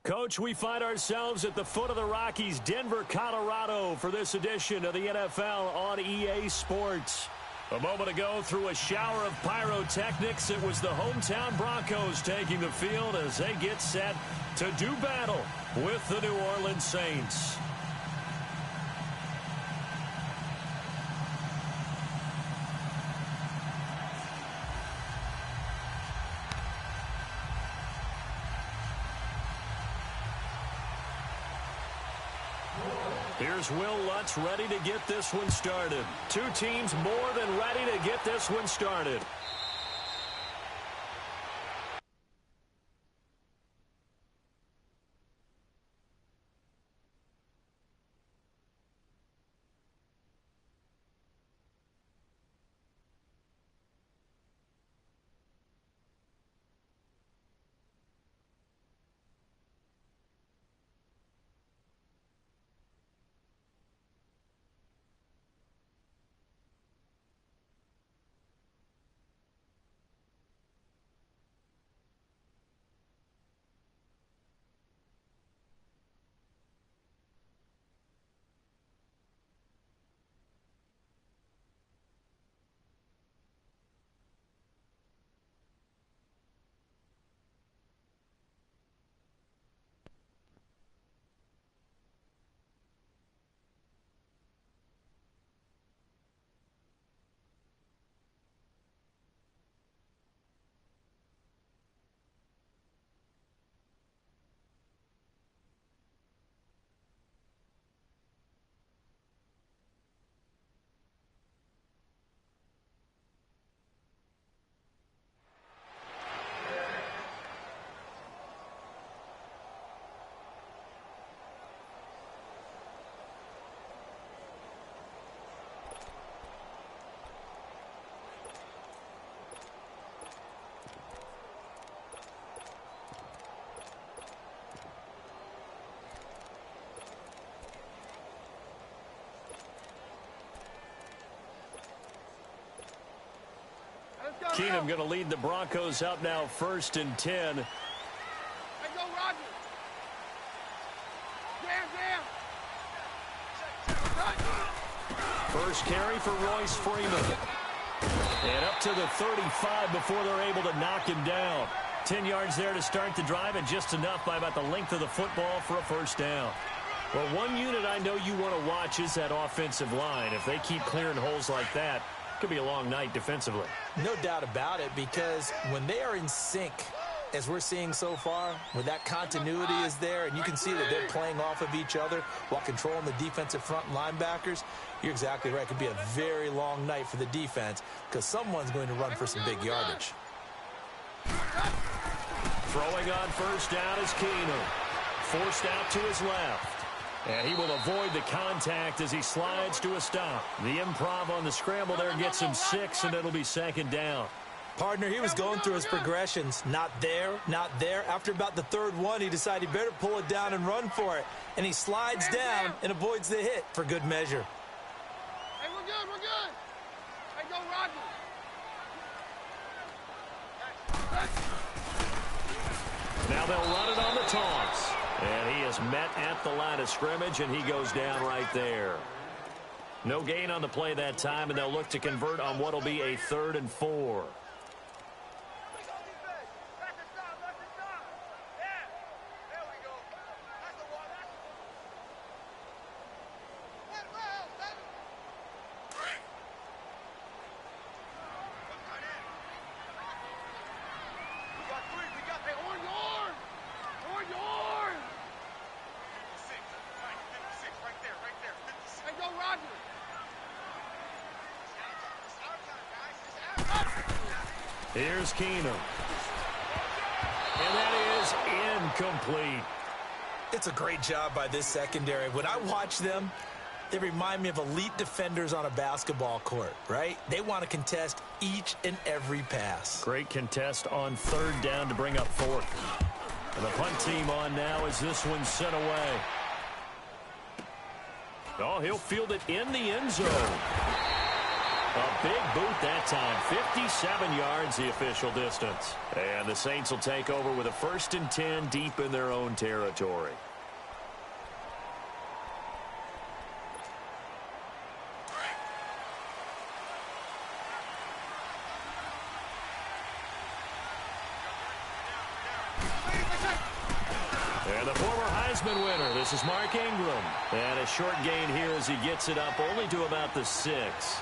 Coach, we find ourselves at the foot of the Rockies, Denver, Colorado, for this edition of the NFL on EA Sports. A moment ago, through a shower of pyrotechnics, it was the hometown Broncos taking the field as they get set to do battle with the New Orleans Saints. Here's Will Lutz ready to get this one started. Two teams more than ready to get this one started. Keenum going to lead the Broncos up now, 1st and 10. Hey, go, Roger. First carry for Royce Freeman. And up to the 35 before they're able to knock him down. 10 yards there to start the drive, and just enough by about the length of the football for a first down. Well, one unit I know you want to watch is that offensive line. If they keep clearing holes like that, it could be a long night defensively. No doubt about it, because when they are in sync, as we're seeing so far, where that continuity is there, and you can see that they're playing off of each other while controlling the defensive front linebackers, you're exactly right. It could be a very long night for the defense because someone's going to run for some big yardage. Throwing on first down is Keenum. Forced out to his left. And he will avoid the contact as he slides to a stop. The improv on the scramble there gets him 6, and it'll be 2nd down. Partner, he was going through his progressions. Not there, not there. After about the 3rd one, he decided he better pull it down and run for it. And he slides down and avoids the hit for good measure. Hey, we're good, we're good. Hey, go, Roger. Now they'll run it on the taunts. And he is met at the line of scrimmage, and he goes down right there. No gain on the play that time, and they'll look to convert on what will be a 3rd and 4. Here's Keenum. And that is incomplete. It's a great job by this secondary. When I watch them, they remind me of elite defenders on a basketball court, right? They want to contest each and every pass. Great contest on 3rd down to bring up 4th. And the punt team on now as this one's sent away. Oh, he'll field it in the end zone. A big boot that time. 57 yards the official distance. And the Saints will take over with a 1st and 10 deep in their own territory. And the former Heisman winner, this is Mark Ingram. And a short gain here as he gets it up only to about the 6.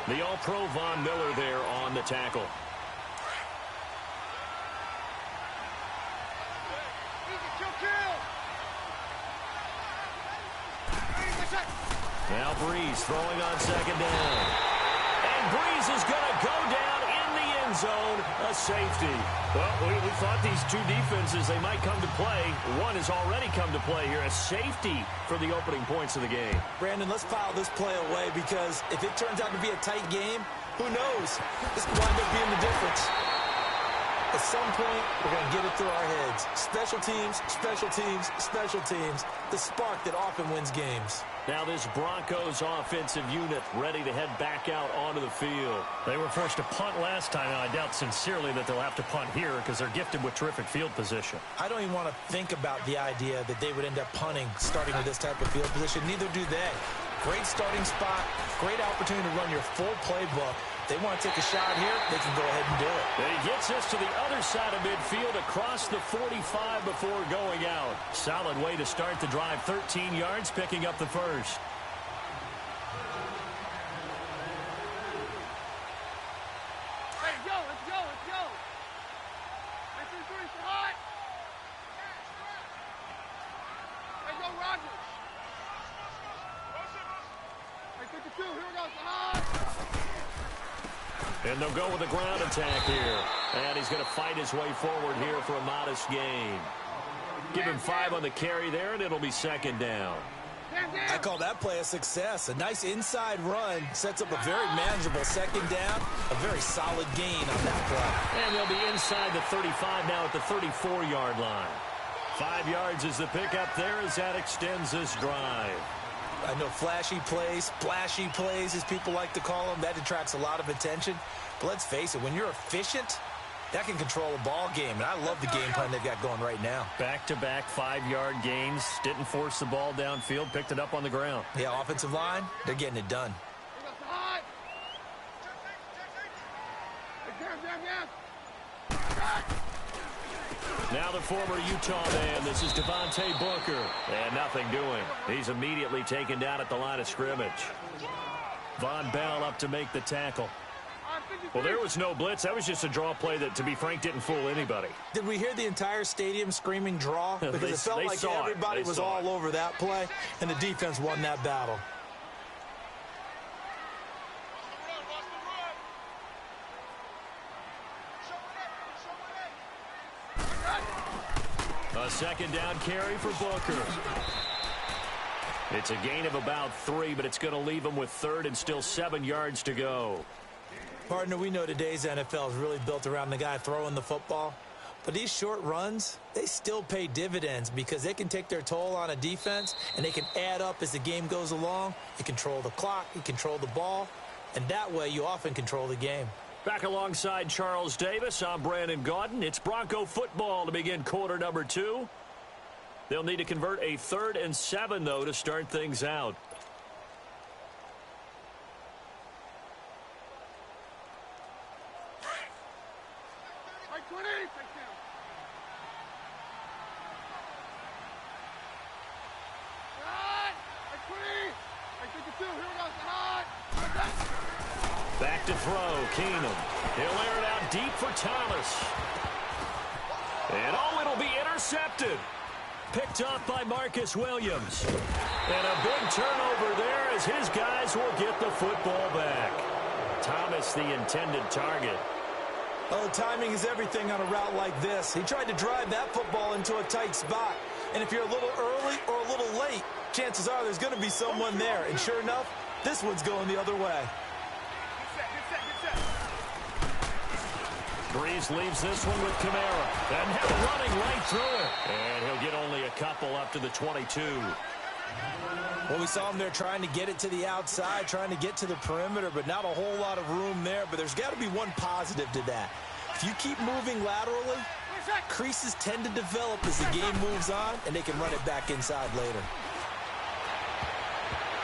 The All-Pro Von Miller there on the tackle. Now Breeze throwing on 2nd down. And Breeze is going to go down in the end zone, a safety. Well, we thought these two defenses, they might come to play. One has already come to play here, a safety for the opening points of the game. Brandon, let's file this play away because if it turns out to be a tight game, who knows? This could wind up being the difference. At some point, we're going to get it through our heads. Special teams, special teams, special teams. The spark that often wins games. Now this Broncos offensive unit ready to head back out onto the field. They were forced to punt last time. Now I doubt sincerely that they'll have to punt here because they're gifted with terrific field position. I don't even want to think about the idea that they would end up punting starting with this type of field position. Neither do they. Great starting spot, great opportunity to run your full playbook. They want to take a shot here, they can go ahead and do it. And he gets us to the other side of midfield across the 45 before going out. Solid way to start the drive. 13 yards, picking up the first. Hey, go, let's go, let's go. 3-3, hot. Hey, go, Rodgers. Hey, 52, here we go, it's hot. And they'll go with a ground attack here. And he's going to fight his way forward here for a modest gain. Give him 5 on the carry there, and it'll be 2nd down. I call that play a success. A nice inside run sets up a very manageable 2nd down. A very solid gain on that play. And they'll be inside the 35 now at the 34-yard line. 5 yards is the pickup there as that extends this drive. I know flashy plays, splashy plays, as people like to call them, that attracts a lot of attention. But let's face it, when you're efficient, that can control a ball game. And I love the game plan they've got going right now. Back-to-back 5-yard gains. Didn't force the ball downfield. Picked it up on the ground. Yeah, offensive line, they're getting it done. Now the former Utah man, this is Devontae Booker. And nothing doing. He's immediately taken down at the line of scrimmage. Von Bell up to make the tackle. Well, there was no blitz. That was just a draw play that, to be frank, didn't fool anybody. Did we hear the entire stadium screaming draw? Because it felt like everybody was all over that play, and the defense won that battle. A 2nd down carry for Booker. It's a gain of about 3, but it's going to leave him with 3rd and still 7 yards to go. Partner, we know today's NFL is really built around the guy throwing the football. But these short runs, they still pay dividends because they can take their toll on a defense, and they can add up as the game goes along. You control the clock, you control the ball, and that way you often control the game. Back alongside Charles Davis, I'm Brandon Gaudin. It's Bronco football to begin quarter number 2. They'll need to convert a 3rd and 7, though, to start things out. Back to throw, Keenum. He'll air it out deep for Thomas. And it'll be intercepted. Picked off by Marcus Williams. And a big turnover there as his guys will get the football back. Thomas, the intended target. Oh, timing is everything on a route like this. He tried to drive that football into a tight spot. And if you're a little early or a little late, chances are there's going to be someone there. And sure enough, this one's going the other way. Breeze leaves this one with Kamara. And now running right through it. And he'll get only a couple up to the 22. Well, we saw him there trying to get it to the outside, trying to get to the perimeter, but not a whole lot of room there. But there's got to be one positive to that. If you keep moving laterally, creases tend to develop as the game moves on, and they can run it back inside later.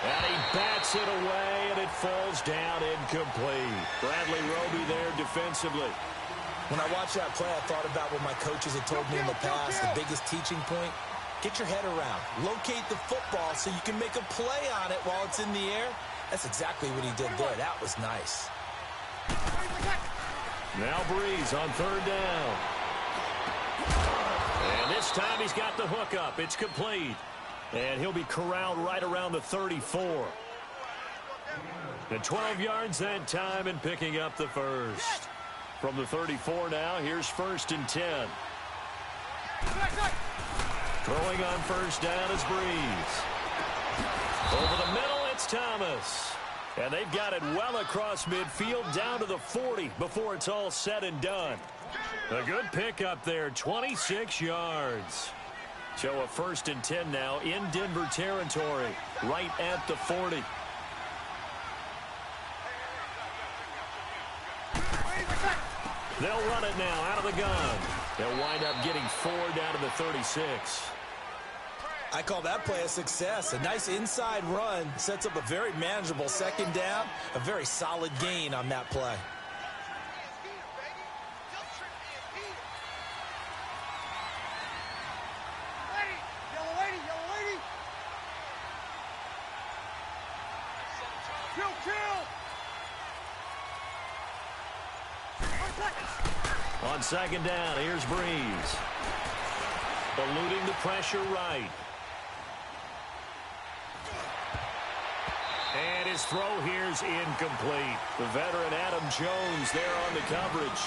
And he bats it away, and it falls down incomplete. Bradley Roby there defensively. When I watched that play, I thought about what my coaches had told me in the past. The biggest teaching point, get your head around. Locate the football so you can make a play on it while it's in the air. That's exactly what he did there. That was nice. Now Breeze on third down. And this time he's got the hook up. It's complete. And he'll be corralled right around the 34. And 12 yards that time and picking up the first. From the 34 now, here's 1st and 10. Throwing on first down is Breeze. Over the middle, it's Thomas. And they've got it well across midfield down to the 40 before it's all said and done. A good pickup there, 26 yards. So a 1st and 10 now in Denver territory, right at the 40. They'll run it now out of the gun. They'll wind up getting 4 down to the 36. I call that play a success. A nice inside run sets up a very manageable 2nd down. A very solid gain on that play. On 2nd down, here's Breeze. Eluding the pressure right. And his throw here's incomplete. The veteran Adam Jones there on the coverage.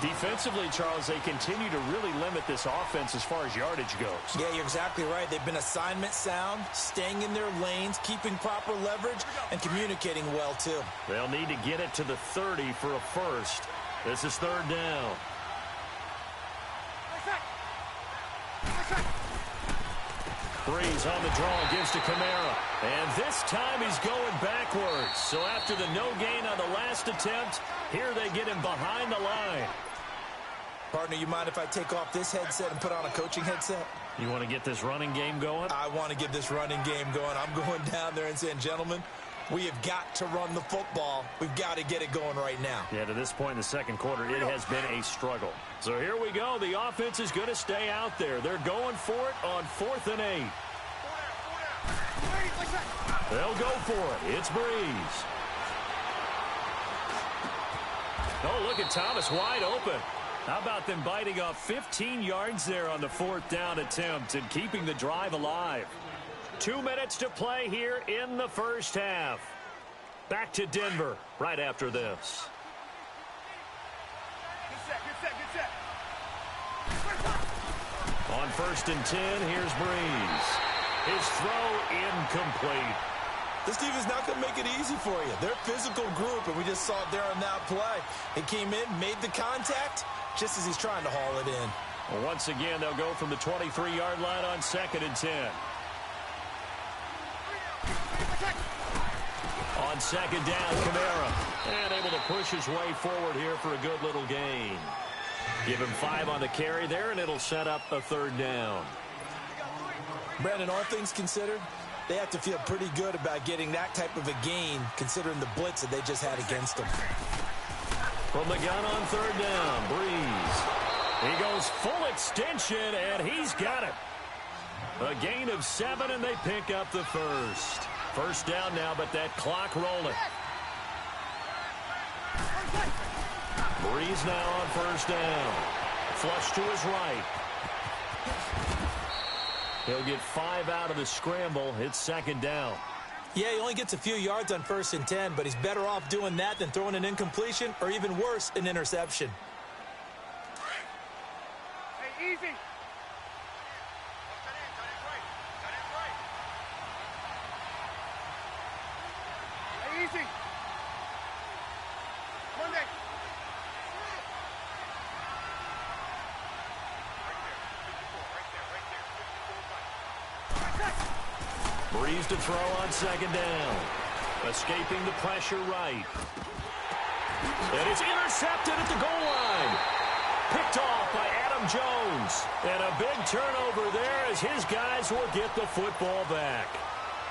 Defensively, Charles, they continue to really limit this offense as far as yardage goes. Yeah, you're exactly right. They've been assignment sound, staying in their lanes, keeping proper leverage, and communicating well, too. They'll need to get it to the 30 for a first. This is 3rd down. Breeze on the draw, gives to Kamara. And this time he's going backwards. So after the no gain on the last attempt, here they get him behind the line. Partner, you mind if I take off this headset and put on a coaching headset? You want to get this running game going? I want to get this running game going. I'm going down there and saying, gentlemen, we have got to run the football. We've got to get it going right now. Yeah, to this point in the 2nd quarter, it has been a struggle. So here we go. The offense is going to stay out there. They're going for it on 4th and 8. They'll go for it. It's Breeze. Oh, look at Thomas wide open. How about them biting off 15 yards there on the 4th down attempt and keeping the drive alive? 2 minutes to play here in the 1st half. Back to Denver right after this. On 1st and 10, here's Breeze. His throw incomplete. This team is not going to make it easy for you. They're a physical group, and we just saw it there on that play. He came in, made the contact, just as he's trying to haul it in. Well, once again, they'll go from the 23-yard line on 2nd and 10. On 2nd down, Kamara. And able to push his way forward here for a good little gain. Give him 5 on the carry there, and it'll set up a 3rd down. Brandon, all things considered, they have to feel pretty good about getting that type of a gain, considering the blitz that they just had against them. From the gun on 3rd down, Breeze. He goes full extension, and he's got it. A gain of 7, and they pick up the first. 1st down now, but that clock rolling. Breeze now on 1st down. Flush to his right. He'll get 5 out of the scramble. It's 2nd down. Yeah, he only gets a few yards on 1st and 10, but he's better off doing that than throwing an incompletion or even worse, an interception. Hey, easy. Hey, easy. Monday. Breeze to throw on second down. Escaping the pressure right. And it's intercepted at the goal line. Picked off by Adam Jones. And a big turnover there as his guys will get the football back.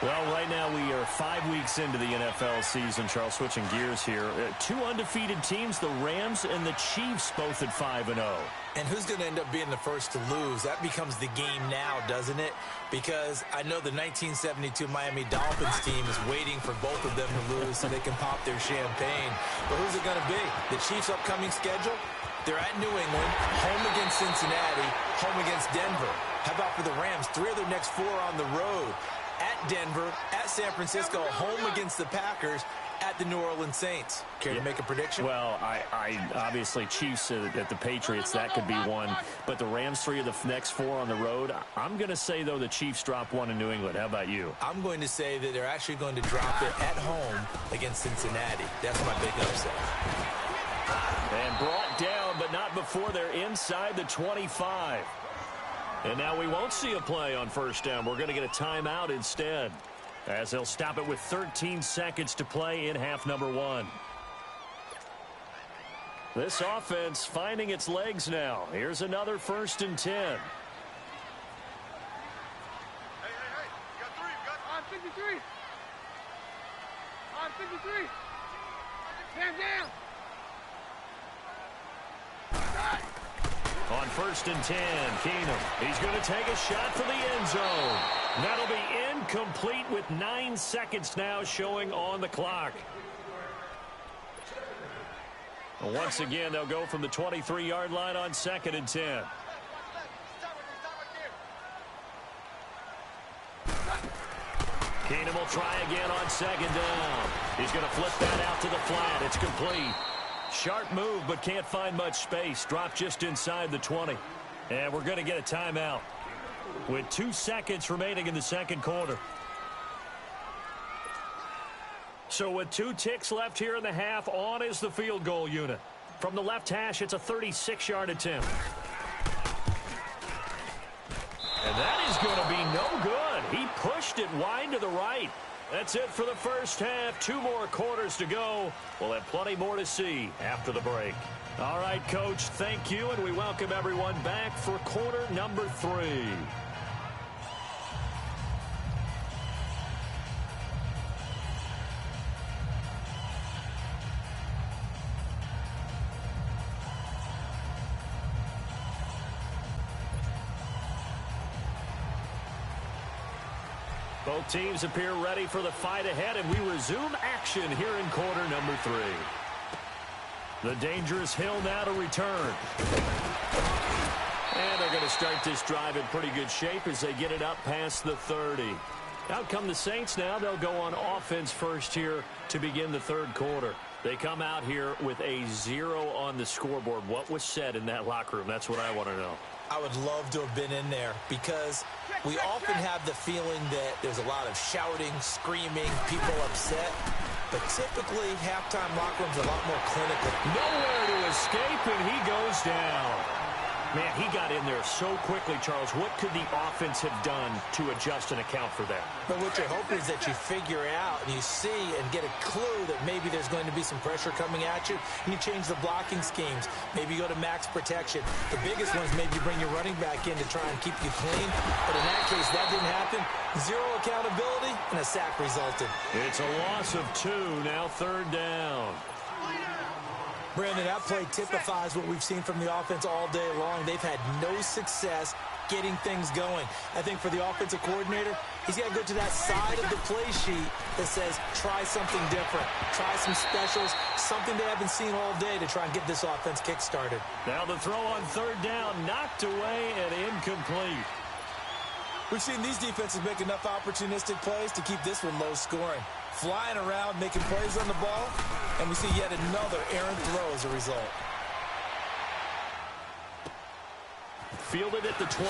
Well, right now we are 5 weeks into the NFL season. Charles, switching gears here. Two undefeated teams, the Rams and the Chiefs, both at 5-0. And who's going to end up being the first to lose? That becomes the game now, doesn't it? Because I know the 1972 Miami Dolphins team is waiting for both of them to lose so they can pop their champagne. But who's it going to be? The Chiefs' upcoming schedule? They're at New England, home against Cincinnati, home against Denver. How about for the Rams? 3 of their next 4 on the road. At Denver, at San Francisco, home against the Packers, at the New Orleans Saints. Care to make a prediction? Well, I obviously Chiefs at the Patriots, that could be one. But the Rams, 3 of the next 4 on the road. I'm going to say, though, the Chiefs drop 1 in New England. How about you? I'm going to say that they're actually going to drop it at home against Cincinnati. That's my big upset. And brought down, but not before they're inside the 25. And now we won't see a play on first down. We're going to get a timeout instead, as they'll stop it with 13 seconds to play in half number 1. This offense finding its legs now. Here's another 1st and 10. Hey, you got 3. You got on 53. On 53. Stand down. On 1st and 10, Keenum. He's going to take a shot for the end zone. That'll be incomplete with 9 seconds now showing on the clock. Once again, they'll go from the 23-yard line on 2nd and 10. Keenum will try again on 2nd down. He's going to flip that out to the flat. It's complete. Sharp move, but can't find much space. Dropped just inside the 20. And we're going to get a timeout with 2 seconds remaining in the second quarter. So with 2 ticks left here in the half, on is the field goal unit. From the left hash, it's a 36-yard attempt. And that is going to be no good. He pushed it wide to the right. That's it for the first half. 2 more quarters to go. We'll have plenty more to see after the break. All right, Coach, thank you, and we welcome everyone back for quarter number 3. Both teams appear ready for the fight ahead, and we resume action here in quarter number 3. The dangerous Hill now to return. And they're going to start this drive in pretty good shape as they get it up past the 30. Out come the Saints now. They'll go on offense first here to begin the third quarter. They come out here with a 0 on the scoreboard. What was said in that locker room? That's what I want to know. I would love to have been in there because we often have the feeling that there's a lot of shouting, screaming, people upset. But typically, halftime locker rooms are a lot more clinical. Nowhere to escape, and he goes down. Man, he got in there so quickly, Charles. What could the offense have done to adjust and account for that? But what you're hoping is that you figure out and you see and get a clue that maybe there's going to be some pressure coming at you, and you change the blocking schemes. Maybe you go to max protection. The biggest ones, maybe you bring your running back in to try and keep you clean. But in that case, that didn't happen. 0 accountability, and a sack resulted. It's a loss of 2, now 3rd down. Brandon, that play typifies what we've seen from the offense all day long. They've had no success getting things going. I think for the offensive coordinator, he's got to go to that side of the play sheet that says, try something different. Try some specials, something they haven't seen all day to try and get this offense kick-started. Now the throw on 3rd down, knocked away and incomplete. We've seen these defenses make enough opportunistic plays to keep this one low scoring. Flying around, making plays on the ball, and we see yet another errant throw as a result. Fielded at the 20.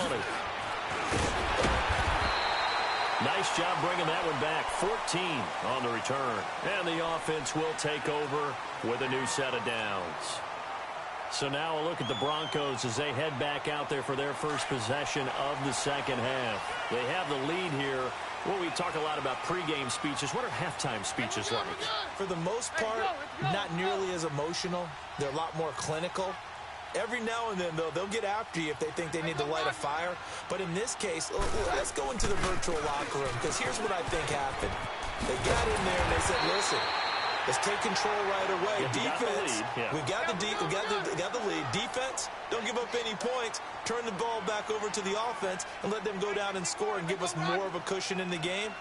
Nice job bringing that one back. 14 on the return. And the offense will take over with a new set of downs. So now a look at the Broncos as they head back out there for their first possession of the second half. They have the lead here. Well, we talk a lot about pregame speeches. What are halftime speeches like? For the most part, not nearly as emotional. They're a lot more clinical. Every now and then, though, they'll get after you if they think they need to light a fire. But in this case, let's go into the virtual locker room, because here's what I think happened. They got in there and they said, listen, let's take control right away. Defense, we got the lead. Defense, don't give up any points. Turn the ball back over to the offense and let them go down and score and give us more of a cushion in the game.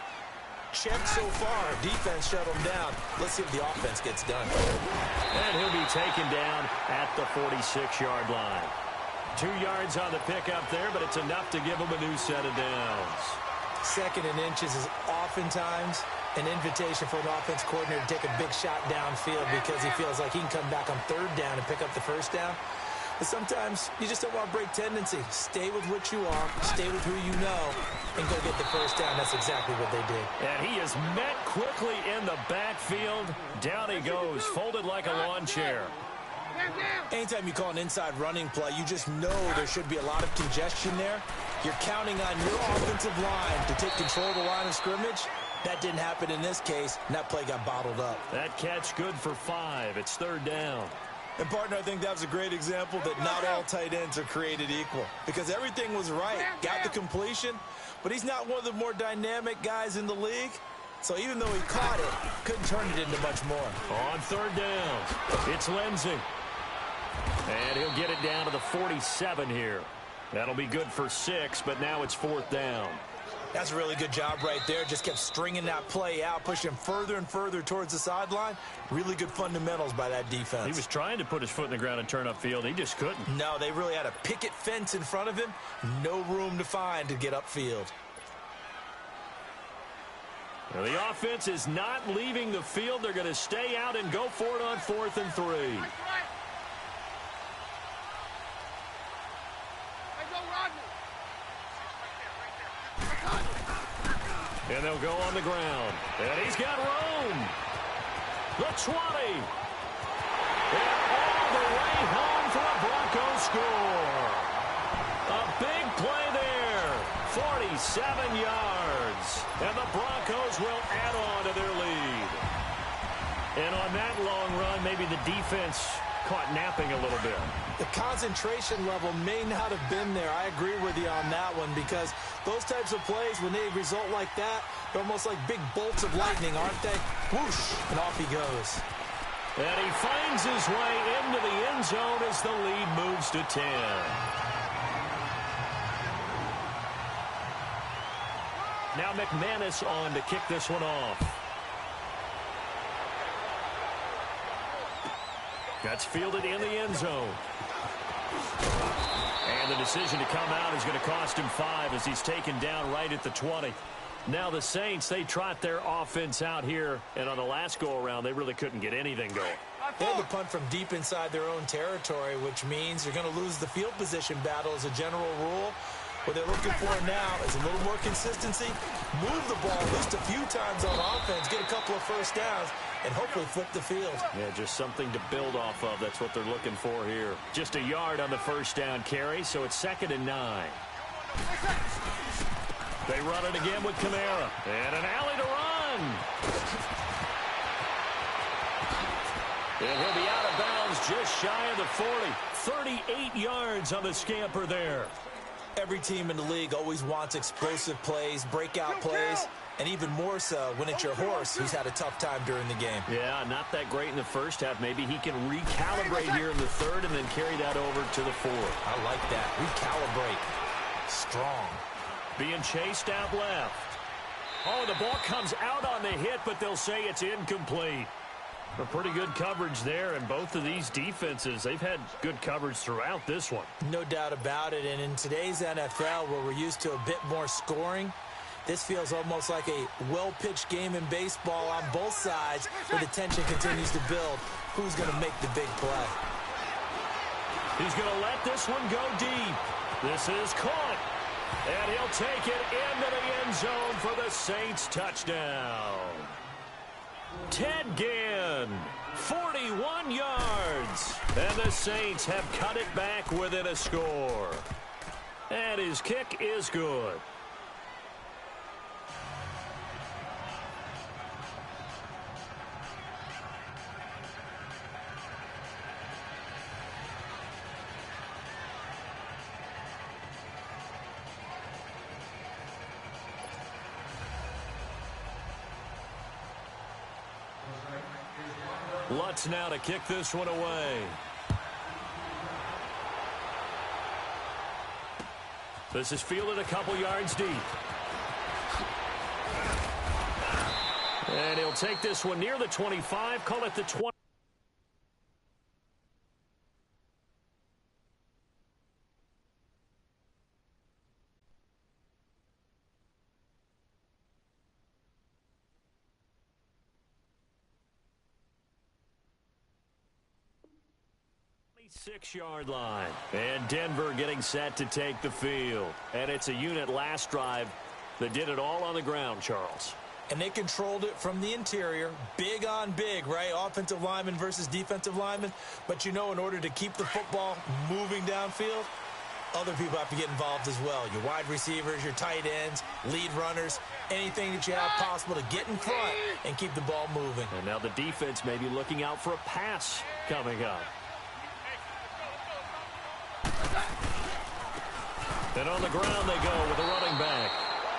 Check so far. Defense shut them down. Let's see if the offense gets done. And he'll be taken down at the 46-yard line. 2 yards on the pickup there, but it's enough to give him a new set of downs. Second and inches is oftentimes an invitation for an offense coordinator to take a big shot downfield because he feels like he can come back on third down and pick up the first down. But sometimes you just don't want to break tendency. Stay with what you are, stay with who you know, and go get the first down. That's exactly what they did. And he is met quickly in the backfield. Down he goes, folded like a lawn chair. Anytime you call an inside running play, you just know there should be a lot of congestion there. You're counting on your offensive line to take control of the line of scrimmage. That didn't happen in this case, and that play got bottled up. That catch good for 5. It's third down. And, partner, I think that was a great example that not all tight ends are created equal. Because everything was right. Got the completion, but he's not one of the more dynamic guys in the league. So even though he caught it, couldn't turn it into much more. On third down, it's Lindsey. And he'll get it down to the 47 here. That'll be good for 6, but now it's fourth down. That's a really good job right there. Just kept stringing that play out, pushing him further and further towards the sideline. Really good fundamentals by that defense. He was trying to put his foot in the ground and turn upfield. He just couldn't. No, they really had a picket fence in front of him. No room to find to get upfield. Now, the offense is not leaving the field. They're going to stay out and go for it on 4th and 3. And they'll go on the ground. And he's got room. The 20. And all the way home for a Broncos score. A big play there. 47 yards. And the Broncos will add on to their lead. And on that long run, maybe the defense caught napping a little bit. The concentration level may not have been there. I agree with you on that one because those types of plays, when they result like that, they're almost like big bolts of lightning, aren't they? Whoosh, and off he goes. And he finds his way into the end zone as the lead moves to 10. Now McManus on to kick this one off. That's fielded in the end zone. And the decision to come out is going to cost him 5 as he's taken down right at the 20. Now the Saints, they trot their offense out here, and on the last go-around, they really couldn't get anything going. They had to punt from deep inside their own territory, which means you're going to lose the field position battle as a general rule. What they're looking for now is a little more consistency, move the ball at least a few times on offense, get a couple of first downs, and hopefully flip the field. Yeah, just something to build off of. That's what they're looking for here. Just a yard on the first down carry, so it's 2nd and 9. They run it again with Kamara. And an alley to run. And he'll be out of bounds just shy of the 40. 38 yards on the scamper there. Every team in the league always wants explosive plays, breakout plays, and even more so when it's your horse who's had a tough time during the game. Yeah, not that great in the first half. Maybe he can recalibrate here in the third and then carry that over to the fourth. I like that. Recalibrate. Strong. Being chased out left. Oh, the ball comes out on the hit, but they'll say it's incomplete. A pretty good coverage there, and both of these defenses, they've had good coverage throughout this one. No doubt about it, and in today's NFL, where we're used to a bit more scoring, this feels almost like a well-pitched game in baseball on both sides, where the tension continues to build. Who's going to make the big play? He's going to let this one go deep. This is caught, and he'll take it into the end zone for the Saints touchdown. Ted Ginn run. 41 yards. And the Saints have cut it back within a score. And his kick is good. Lutz now to kick this one away. This is fielded a couple yards deep. And he'll take this one near the 25, call it the 20. Six-yard line. And Denver getting set to take the field. And it's a unit last drive that did it all on the ground, Charles. And they controlled it from the interior. Big on big, right? Offensive lineman versus defensive lineman. But, you know, in order to keep the football moving downfield, other people have to get involved as well. Your wide receivers, your tight ends, lead runners, anything that you have possible to get in front and keep the ball moving. And now the defense may be looking out for a pass coming up. And on the ground they go with the running back.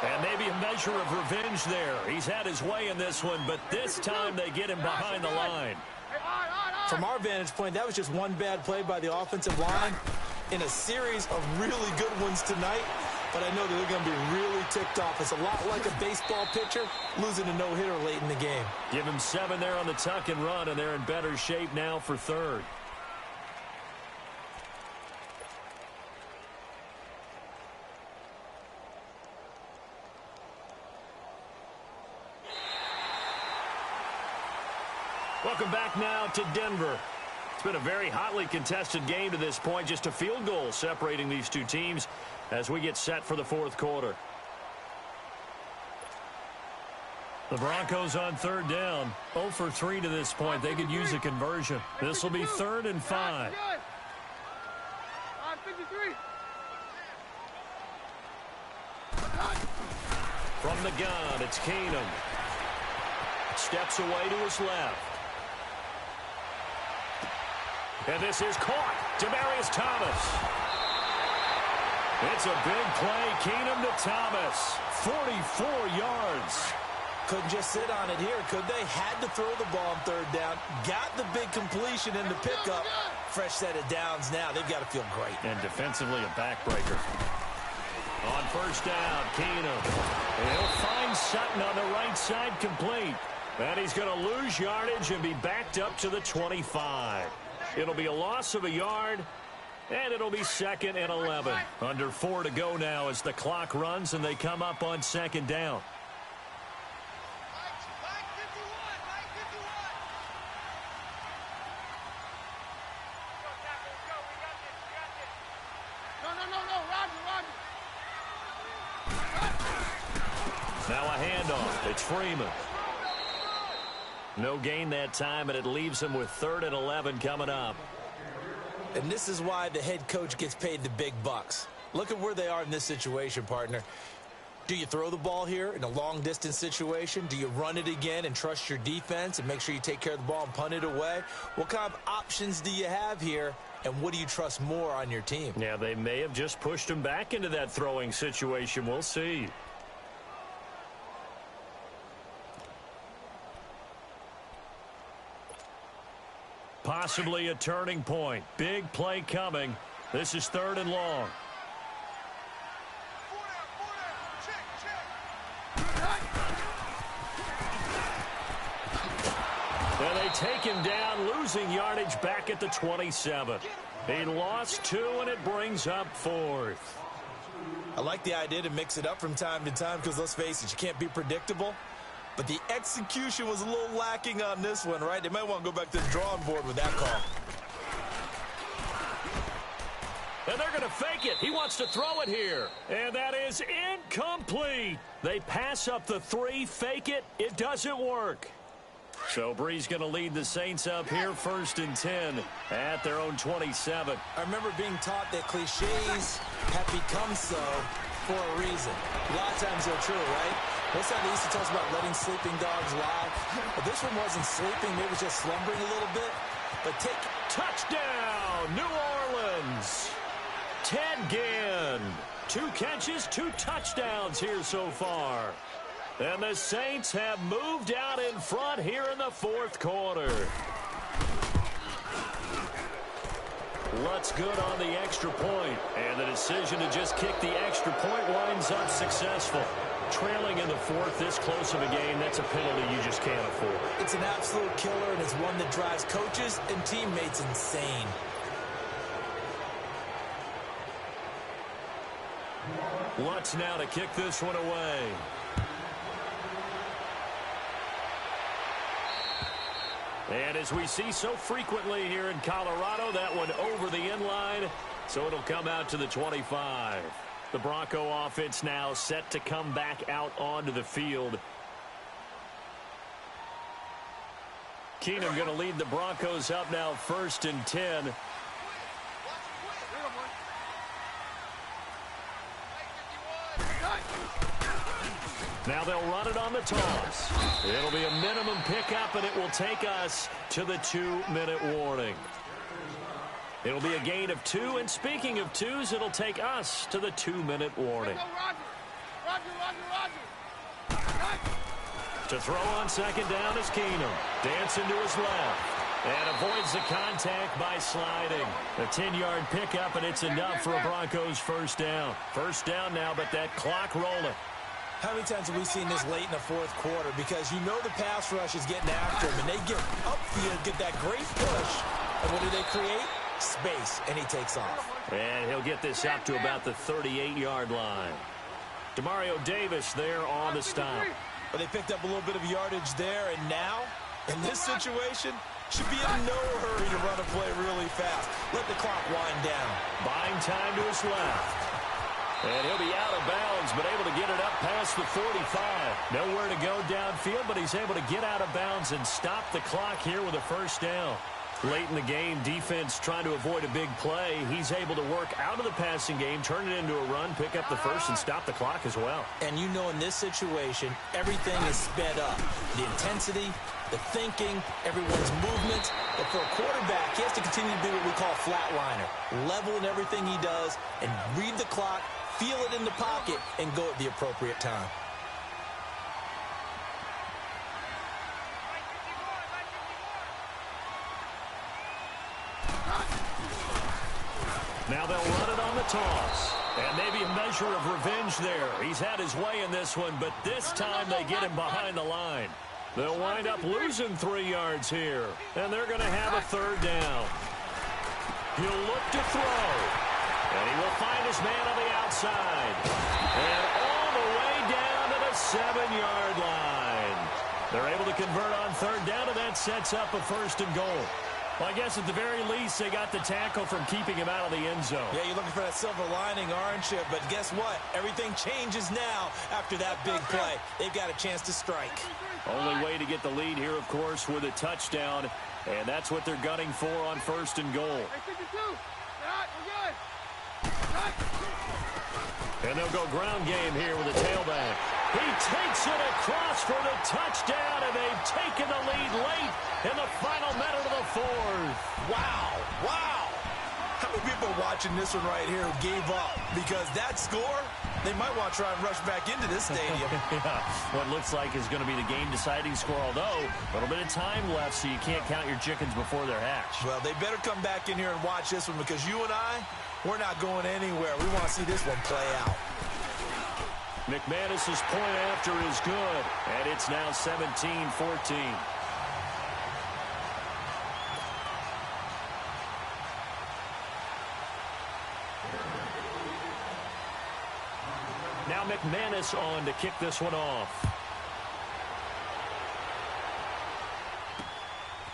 And maybe a measure of revenge there. He's had his way in this one, but this time they get him behind the line. From our vantage point, that was just one bad play by the offensive line in a series of really good ones tonight. But I know that they're going to be really ticked off. It's a lot like a baseball pitcher losing a no-hitter late in the game. Give him 7 there on the tuck and run, and they're in better shape now for third. Welcome back now to Denver. It's been a very hotly contested game to this point. Just a field goal separating these two teams as we get set for the fourth quarter. The Broncos on third down. 0 for 3 to this point. They could use a conversion. This will be 3rd and 5. From the gun, it's Keenum. Steps away to his left. And this is caught. Demaryius Thomas. It's a big play. Keenum to Thomas. 44 yards. Couldn't just sit on it here, could they? Had to throw the ball on third down. Got the big completion in the pickup. Fresh set of downs now. They've got to feel great. And defensively a backbreaker. On first down, Keenum. And he'll find Sutton on the right side complete. And he's going to lose yardage and be backed up to the 25. It'll be a loss of a yard, and it'll be 2nd and 11. Under 4 to go now as the clock runs and they come up on 2nd down. Now a handoff. It's Freeman. No gain that time, and it leaves him with 3rd and 11 coming up. And this is why the head coach gets paid the big bucks. Look at where they are in this situation, partner. Do you throw the ball here in a long-distance situation? Do you run it again and trust your defense and make sure you take care of the ball and punt it away? What kind of options do you have here, and what do you trust more on your team? Yeah, they may have just pushed him back into that throwing situation. We'll see. Possibly a turning point. Big play coming. This is 3rd and long. And they take him down, losing yardage back at the 27. He lost 2, and it brings up 4th. I like the idea to mix it up from time to time because, let's face it, you can't be predictable. But the execution was a little lacking on this one, right? They might want to go back to the drawing board with that call. And they're going to fake it. He wants to throw it here. And that is incomplete. They pass up the 3, fake it. It doesn't work. So Bree's going to lead the Saints up here, 1st and 10 at their own 27. I remember being taught that cliches have become so for a reason. A lot of times they're true, right? What's that they used to tell us about letting sleeping dogs lie? But this one wasn't sleeping. Maybe it was just slumbering a little bit. But take touchdown, New Orleans. Ted Ginn. 2 catches, 2 touchdowns here so far. And the Saints have moved out in front here in the 4th quarter. Lutz good on the extra point. And the decision to just kick the extra point winds up successful. Trailing in the 4th, this close of a game, that's a penalty you just can't afford. It's an absolute killer, and it's one that drives coaches and teammates insane. Lutz now to kick this one away. And as we see so frequently here in Colorado, that one over the end line, so it'll come out to the 25. The Bronco offense now set to come back out onto the field. Keenum going to lead the Broncos up now, 1st and 10. Now they'll run it on the toss. It'll be a minimum pickup, and it will take us to the 2-minute warning. It'll be a gain of 2, and speaking of 2s, it'll take us to the 2-minute warning. To throw on 2nd down is Keenum. Dancing to his left. And avoids the contact by sliding. A 10-yard pickup, and it's enough for a Broncos 1st down. 1st down now, but that clock rolling. How many times have we seen this late in the 4th quarter? Because you know the pass rush is getting after him, and they get upfield, get that great push. And what do they create? Space, and he takes off. And he'll get this up to about the 38-yard line. Demario Davis there on the stop. But they picked up a little bit of yardage there, and now, in this situation, should be in no hurry to run a play really fast. Let the clock wind down. Buying time to his left. And he'll be out of bounds, but able to get it up past the 45. Nowhere to go downfield, but he's able to get out of bounds and stop the clock here with a 1st down. Late in the game, defense trying to avoid a big play. He's able to work out of the passing game, turn it into a run, pick up the 1st, and stop the clock as well. And you know in this situation, everything is sped up. The intensity, the thinking, everyone's movement. But for a quarterback, he has to continue to be what we call a flatliner. Level in everything he does and read the clock, feel it in the pocket, and go at the appropriate time. Now they'll run it on the toss. And maybe a measure of revenge there. He's had his way in this one, but this time they get him behind the line. They'll wind up losing 3 yards here. And they're going to have a 3rd down. He'll look to throw. And he will find his man on the outside. And all the way down to the 7-yard line. They're able to convert on 3rd down, and that sets up a 1st and goal. Well, I guess at the very least, they got the tackle from keeping him out of the end zone. Yeah, you're looking for that silver lining, aren't you? But guess what? Everything changes now after that big play. They've got a chance to strike. Only way to get the lead here, of course, with a touchdown. And that's what they're gunning for on 1st and goal. And they'll go ground game here with a tailback. He takes it across for the touchdown, and they've taken the lead late in the final minute of the 4th. Wow, wow. How many people are watching this one right here who gave up? Because that score, they might want to try and rush back into this stadium. Yeah, what looks like is going to be the game-deciding score, although a little bit of time left, so you can't count your chickens before they're hatched. Well, they better come back in here and watch this one, because you and I, we're not going anywhere. We want to see this one play out. McManus's point after is good, and it's now 17-14. Now McManus on to kick this one off.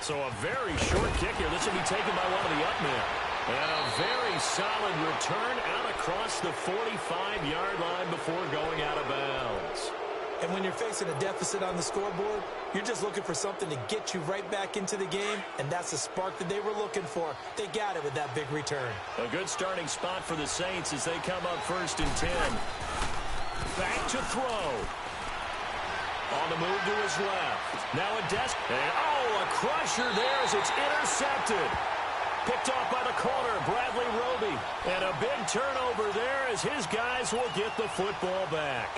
So a very short kick here. This will be taken by one of the up men. And a very solid return out across the 45-yard line before going out of bounds. And when you're facing a deficit on the scoreboard, you're just looking for something to get you right back into the game, and that's the spark that they were looking for. They got it with that big return. A good starting spot for the Saints as they come up 1st and 10. Back to throw. On the move to his left. Now a desk. And, a crusher there as it's intercepted. Picked off by the corner, Bradley Roby. And a big turnover there as his guys will get the football back.